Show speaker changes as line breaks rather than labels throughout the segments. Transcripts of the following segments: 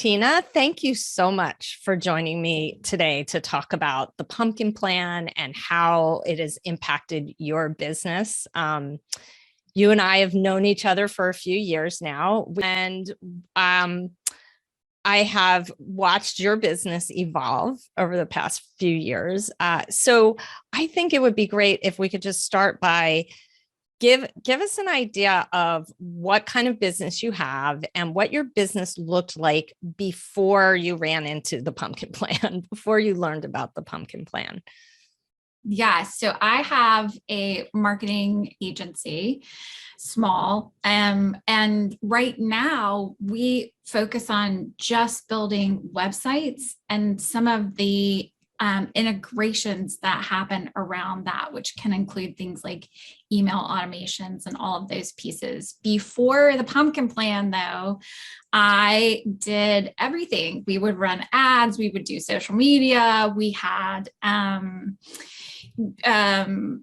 Tina, thank you so much for joining me today to talk about the pumpkin plan and how it has impacted your business. You and I have known each other for a few years now, and I have watched your business evolve over the past few years. So I think it would be great if we could just start by give us an idea of what kind of business you have and what your business looked like before you ran into the pumpkin plan, before you learned about the pumpkin plan.
Yeah, so I have a marketing agency, small, and right now we focus on just building websites and some of the integrations that happen around that, which can include things like email automations and all of those pieces. Before the pumpkin plan, though, I did everything. We would run ads, we would do social media, we had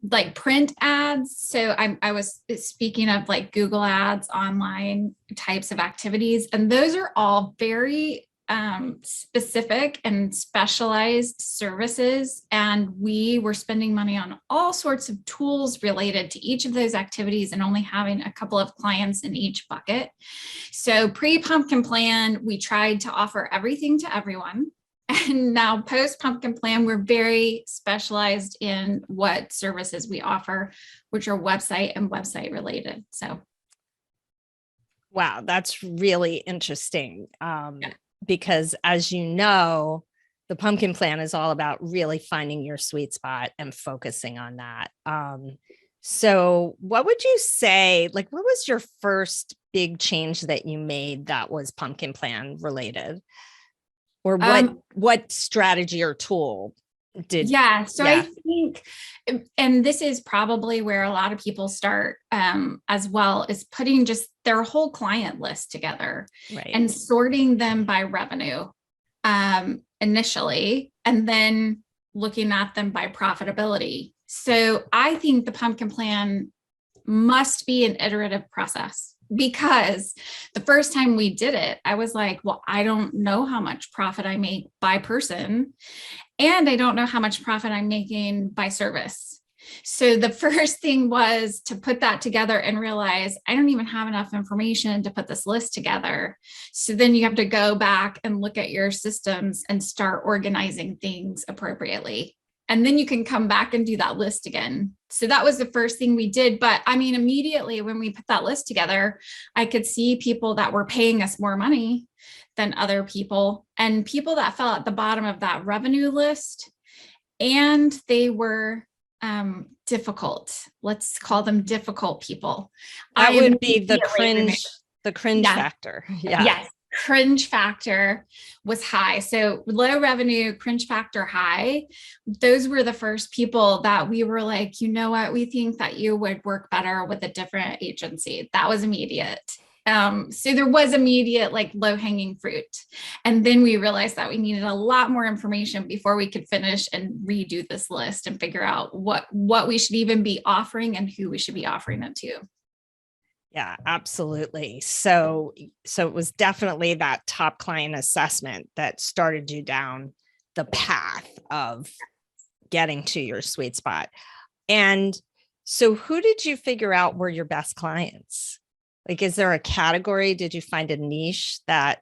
like print ads. So I was speaking of like Google ads, online types of activities, and those are all very specific and specialized services. And we were spending money on all sorts of tools related to each of those activities and only having a couple of clients in each bucket. So pre-pumpkin plan, we tried to offer everything to everyone. And now post pumpkin plan, we're very specialized in what services we offer, which are website and website related. So.
Wow, that's really interesting.
Yeah.
Because as you know, the pumpkin plan is all about really finding your sweet spot and focusing on that. So what would you say, like, what was your first big change that you made that was pumpkin plan related? Or what strategy or tool did?
Yeah. So I think, and this is probably where a lot of people start as well, is putting just their whole client list together,
right,
and sorting them by revenue initially, and then looking at them by profitability. So I think the pumpkin plan must be an iterative process, because the first time we did it, I was like, well, I don't know how much profit I make by person, and I don't know how much profit I'm making by service. So the first thing was to put that together and realize I don't even have enough information to put this list together. So then you have to go back and look at your systems and start organizing things appropriately. And then you can come back and do that list again. So that was the first thing we did. But I mean, immediately when we put that list together, I could see people that were paying us more money than other people, and people that fell at the bottom of that revenue list, and they were difficult. Let's call them difficult people.
That would be the cringe
yeah.
factor. Yeah.
Yes. Cringe factor was high. So low revenue, cringe factor high. Those were the first people that we were like, you know what, we think that you would work better with a different agency. That was immediate. So there was immediate like low hanging fruit. And then we realized that we needed a lot more information before we could finish and redo this list and figure out what we should even be offering and who we should be offering it to.
Yeah, absolutely. So it was definitely that top client assessment that started you down the path of getting to your sweet spot. And so who did you figure out were your best clients? Like, is there a category? Did you find a niche that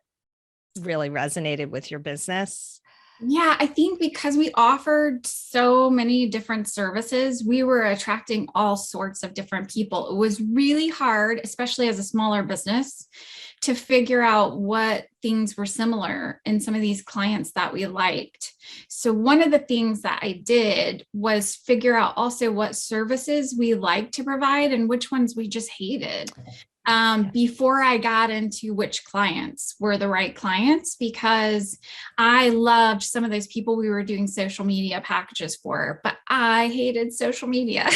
really resonated with your business?
Yeah, I think because we offered so many different services, we were attracting all sorts of different people. It was really hard, especially as a smaller business, to figure out what things were similar in some of these clients that we liked. So one of the things that I did was figure out also what services we liked to provide and which ones we just hated. Before I got into which clients were the right clients, because I loved some of those people we were doing social media packages for, but I hated social media.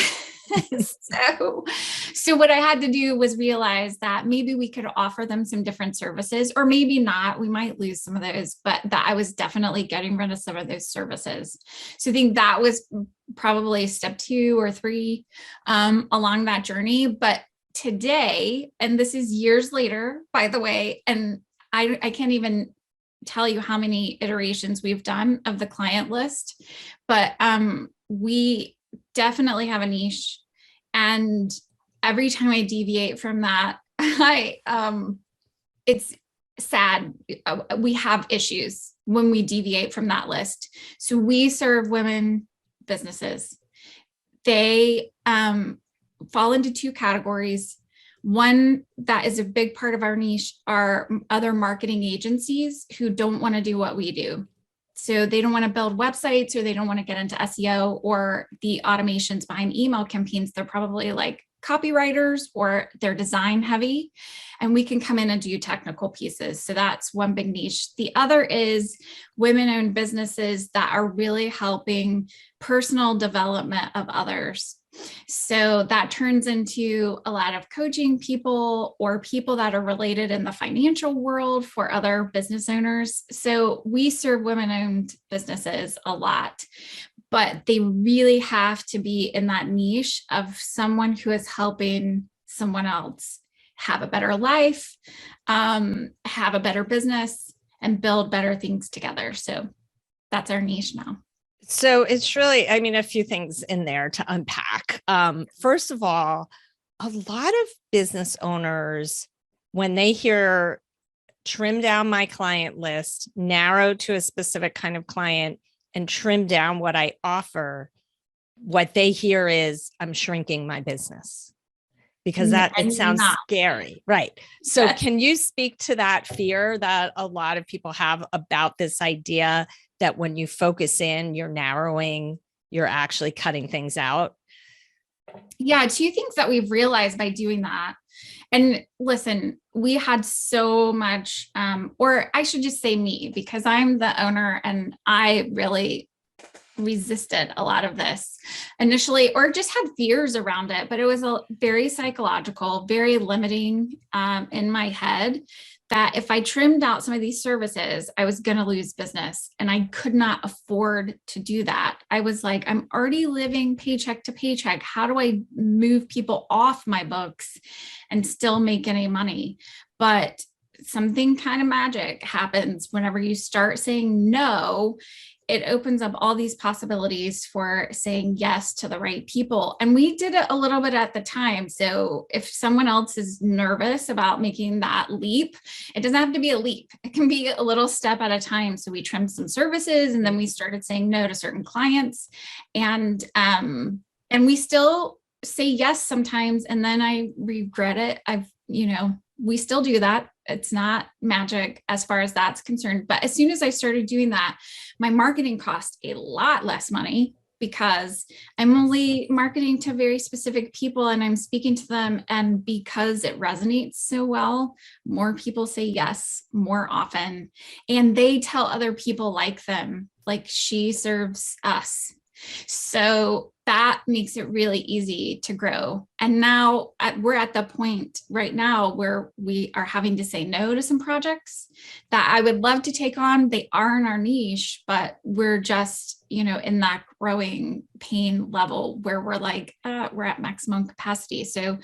So what I had to do was realize that maybe we could offer them some different services, or maybe not. We might lose some of those, but that I was definitely getting rid of some of those services. So I think that was probably step 2 or 3 along that journey. But today, and this is years later, by the way, and I can't even tell you how many iterations we've done of the client list, but we definitely have a niche. And every time I deviate from that, it's sad. We have issues when we deviate from that list. So we serve women businesses. They fall into two categories. One that is a big part of our niche are other marketing agencies who don't want to do what we do. So they don't want to build websites, or they don't want to get into SEO or the automations behind email campaigns. They're probably like copywriters, or they're design heavy, and we can come in and do technical pieces. So that's one big niche. The other is women-owned businesses that are really helping personal development of others. So that turns into a lot of coaching people, or people that are related in the financial world for other business owners. So we serve women-owned businesses a lot, but they really have to be in that niche of someone who is helping someone else have a better life, have a better business, and build better things together. So that's our niche now.
So it's really, I mean, a few things in there to unpack. First of all, a lot of business owners, when they hear trim down my client list, narrow to a specific kind of client, and trim down what I offer, what they hear is I'm shrinking my business, because that it sounds scary. Right. So can you speak to that fear that a lot of people have about this idea that when you focus in, you're narrowing, you're actually cutting things out?
Yeah, two things that we've realized by doing that. And listen, we had so much, or I should just say me, because I'm the owner and I really resisted a lot of this initially, or just had fears around it, but it was a very psychological, very limiting in my head, that if I trimmed out some of these services, I was going to lose business, and I could not afford to do that. I was like, I'm already living paycheck to paycheck. How do I move people off my books and still make any money? But something kind of magic happens whenever you start saying no. It opens up all these possibilities for saying yes to the right people. And we did it a little bit at the time. So if someone else is nervous about making that leap, it doesn't have to be a leap. It can be a little step at a time. So we trimmed some services, and then we started saying no to certain clients. And we still say yes sometimes, and then I regret it. We still do that. It's not magic as far as that's concerned. But as soon as I started doing that, my marketing cost a lot less money, because I'm only marketing to very specific people and I'm speaking to them. And because it resonates so well, more people say yes more often. And they tell other people like them, like she serves us. So that makes it really easy to grow. And now we're at the point right now where we are having to say no to some projects that I would love to take on. They are in our niche, but we're just, in that growing pain level where we're like, we're at maximum capacity. So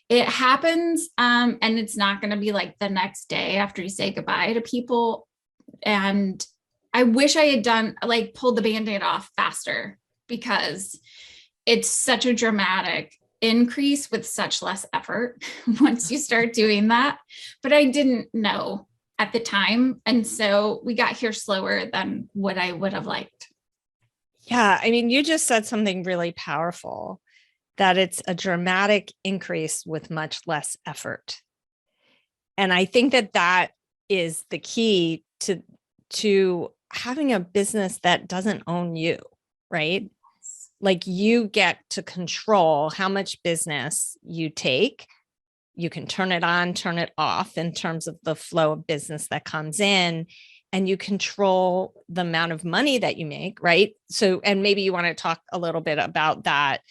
it happens. And it's not going to be like the next day after you say goodbye to people. And I wish I had pulled the Band-Aid off faster, because it's such a dramatic increase with such less effort once you start doing that. But I didn't know at the time. And so we got here slower than what I would have liked.
Yeah. I mean, you just said something really powerful, that it's a dramatic increase with much less effort. And I think that is the key to having a business that doesn't own you, right? Like, you get to control how much business you take. You can turn it on, turn it off in terms of the flow of business that comes in, and you control the amount of money that you make, right? So, and maybe you want to talk a little bit about that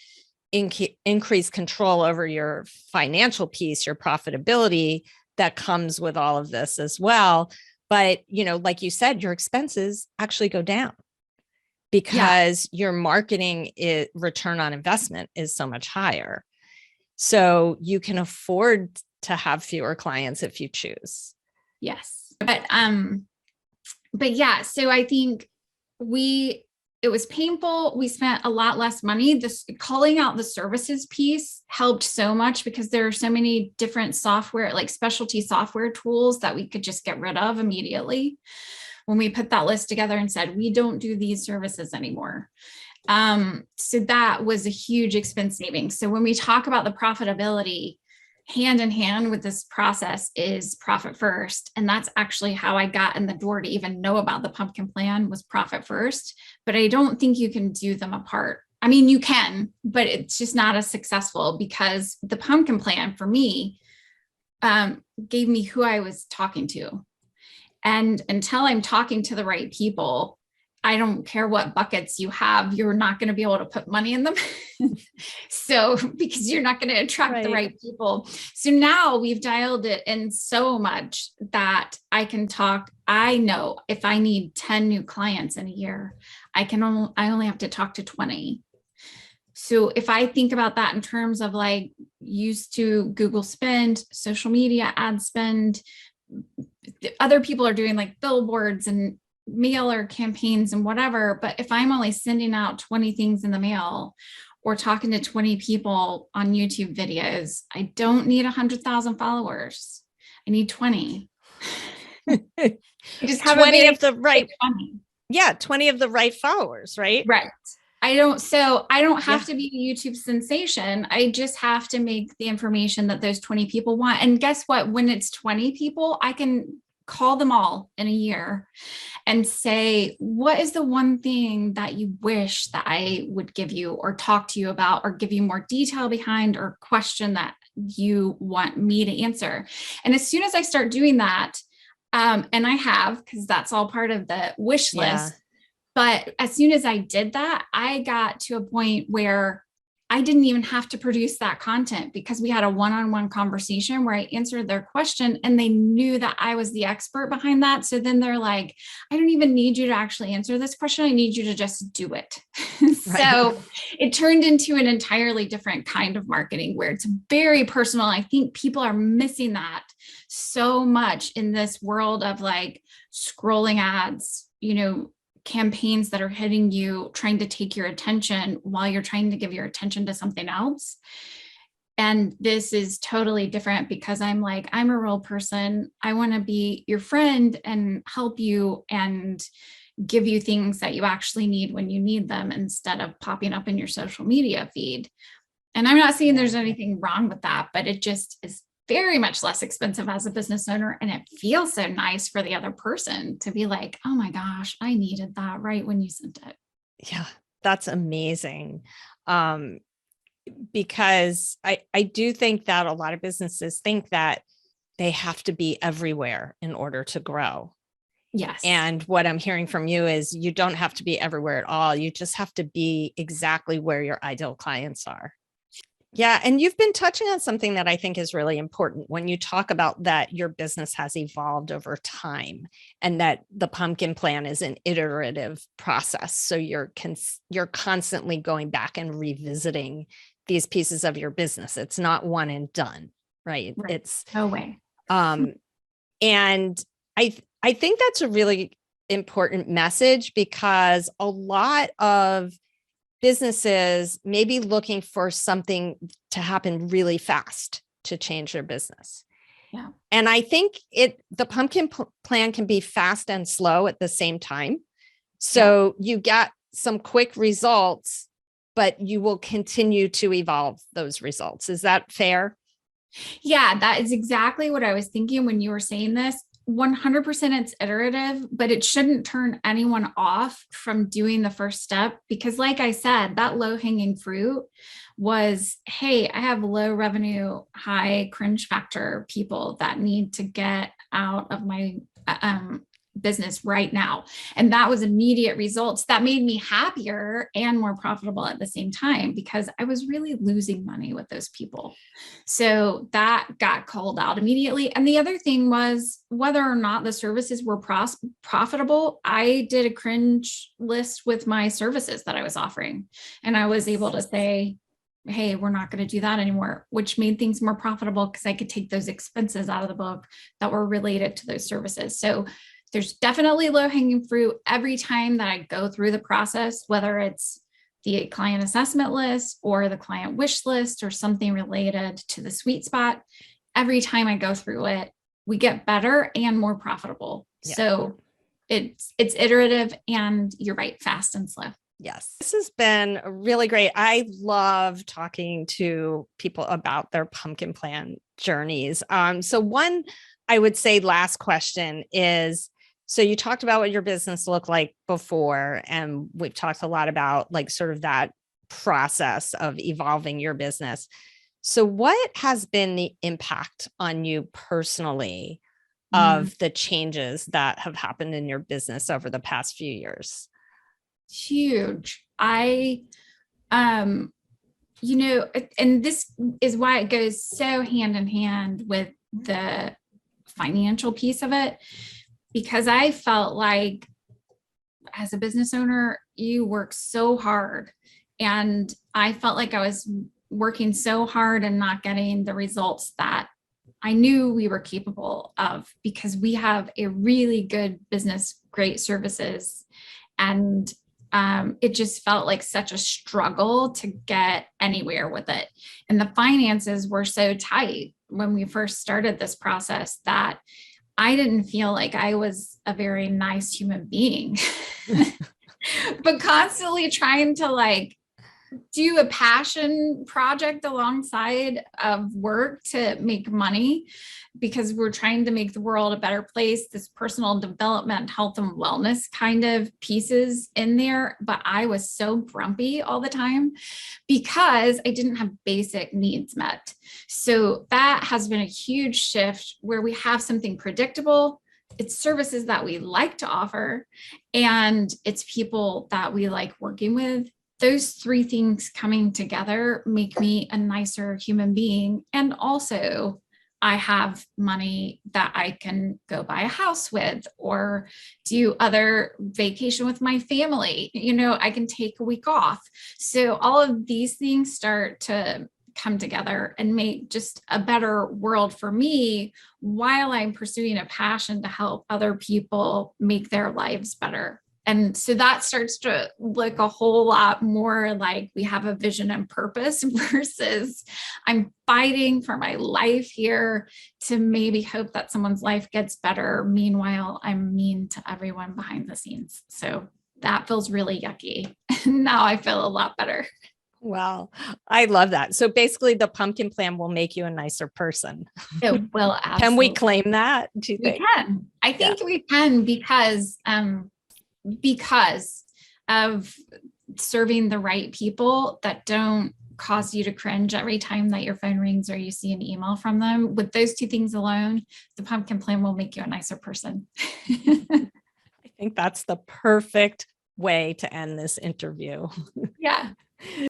increased control over your financial piece, your profitability that comes with all of this as well. But, like you said, your expenses actually go down, because your marketing return on investment is so much higher. So you can afford to have fewer clients if you choose.
Yes. But but yeah, so I think it was painful. We spent a lot less money. This calling out the services piece helped so much because there are so many different software, like specialty software tools that we could just get rid of immediately when we put that list together and said, we don't do these services anymore. So that was a huge expense saving. So when we talk about the profitability, hand in hand with this process is profit first. And that's actually how I got in the door to even know about the pumpkin plan, was profit first. But I don't think you can do them apart. I mean, you can, but it's just not as successful, because the pumpkin plan for me gave me who I was talking to. And until I'm talking to the right people, I don't care what buckets you have, you're not going to be able to put money in them. So, because you're not going to attract the right people. So now we've dialed it in so much that I can talk. I know if I need 10 new clients in a year, I only have to talk to 20. So if I think about that in terms of like used to Google spend, social media ad spend, other people are doing like billboards and mailer campaigns and whatever. But if I'm only sending out 20 things in the mail or talking to 20 people on YouTube videos, I don't need 100,000 followers. I need 20.
Just have 20 of the right. 20. Yeah. 20 of the right followers, right?
Right. I don't have to be a YouTube sensation. I just have to make the information that those 20 people want. And guess what? When it's 20 people, I can call them all in a year and say, what is the one thing that you wish that I would give you or talk to you about or give you more detail behind, or question that you want me to answer? And as soon as I start doing that, and I have, because that's all part of the wish list. But as soon as I did that, I got to a point where I didn't even have to produce that content, because we had a one-on-one conversation where I answered their question and they knew that I was the expert behind that. So then they're like, I don't even need you to actually answer this question. I need you to just do it. So it turned into an entirely different kind of marketing where it's very personal. I think people are missing that so much in this world of like scrolling ads, campaigns that are hitting you, trying to take your attention while you're trying to give your attention to something else. And this is totally different, because I'm a real person. I want to be your friend and help you and give you things that you actually need when you need them, instead of popping up in your social media feed. And I'm not saying there's anything wrong with that, but it just is very much less expensive as a business owner. And it feels so nice for the other person to be like, oh my gosh, I needed that right when you sent it.
Yeah, that's amazing. Because I do think that a lot of businesses think that they have to be everywhere in order to grow.
Yes.
And what I'm hearing from you is you don't have to be everywhere at all. You just have to be exactly where your ideal clients are. Yeah. And you've been touching on something that I think is really important when you talk about that your business has evolved over time, and that the pumpkin plan is an iterative process. So you're constantly going back and revisiting these pieces of your business. It's not one and done, right? It's
no way.
And I think that's a really important message, because a lot of businesses may be looking for something to happen really fast to change their business.
Yeah.
And I think the pumpkin plan can be fast and slow at the same time. So you get some quick results, but you will continue to evolve those results. Is that fair?
Yeah, that is exactly what I was thinking when you were saying this. 100% it's iterative, but it shouldn't turn anyone off from doing the first step, because like I said, that low hanging fruit was, hey, I have low revenue, high cringe factor people that need to get out of my business right now. And that was immediate results that made me happier and more profitable at the same time, because I was really losing money with those people. So that got called out immediately. And the other thing was whether or not the services were profitable. I did a cringe list with my services that I was offering, and I was able to say, hey, we're not going to do that anymore, which made things more profitable because I could take those expenses out of the book that were related to those services. So There's definitely low hanging fruit every time that I go through the process, whether it's the client assessment list or the client wish list or something related to the sweet spot. Every time I go through it, we get better and more profitable. Yeah. So it's iterative, and you're right, fast and slow.
Yes. This has been really great. I love talking to people about their pumpkin plan journeys. So one, I would say last question is, so you talked about what your business looked like before, and we've talked a lot about like sort of that process of evolving your business. So what has been the impact on you personally of the changes that have happened in your business over the past few years?
Huge. And this is why it goes so hand in hand with the financial piece of it, because I felt like as a business owner, you work so hard, and I felt like I was working so hard and not getting the results that I knew we were capable of, because we have a really good business, great services, and it just felt like such a struggle to get anywhere with it. And the finances were so tight when we first started this process that I didn't feel like I was a very nice human being, but constantly trying to like do a passion project alongside of work to make money, because we're trying to make the world a better place, this personal development, health and wellness kind of pieces in there. But I was so grumpy all the time because I didn't have basic needs met. So that has been a huge shift where we have something predictable. It's services that we like to offer, and it's people that we like working with. Those three things coming together make me a nicer human being. And also, I have money that I can go buy a house with or do other vacation with my family. I can take a week off. So all of these things start to come together and make just a better world for me while I'm pursuing a passion to help other people make their lives better. And so that starts to look a whole lot more like we have a vision and purpose versus I'm fighting for my life here to maybe hope that someone's life gets better. Meanwhile, I'm mean to everyone behind the scenes. So that feels really yucky. Now I feel a lot better.
Well, I love that. So basically the pumpkin plan will make you a nicer person.
It will. Absolutely.
Can we claim that? Do you think?
We can. I think we can because of serving the right people that don't cause you to cringe every time that your phone rings or you see an email from them. With those two things alone, the pumpkin plan will make you a nicer person.
I think that's the perfect way to end this interview.
Yeah.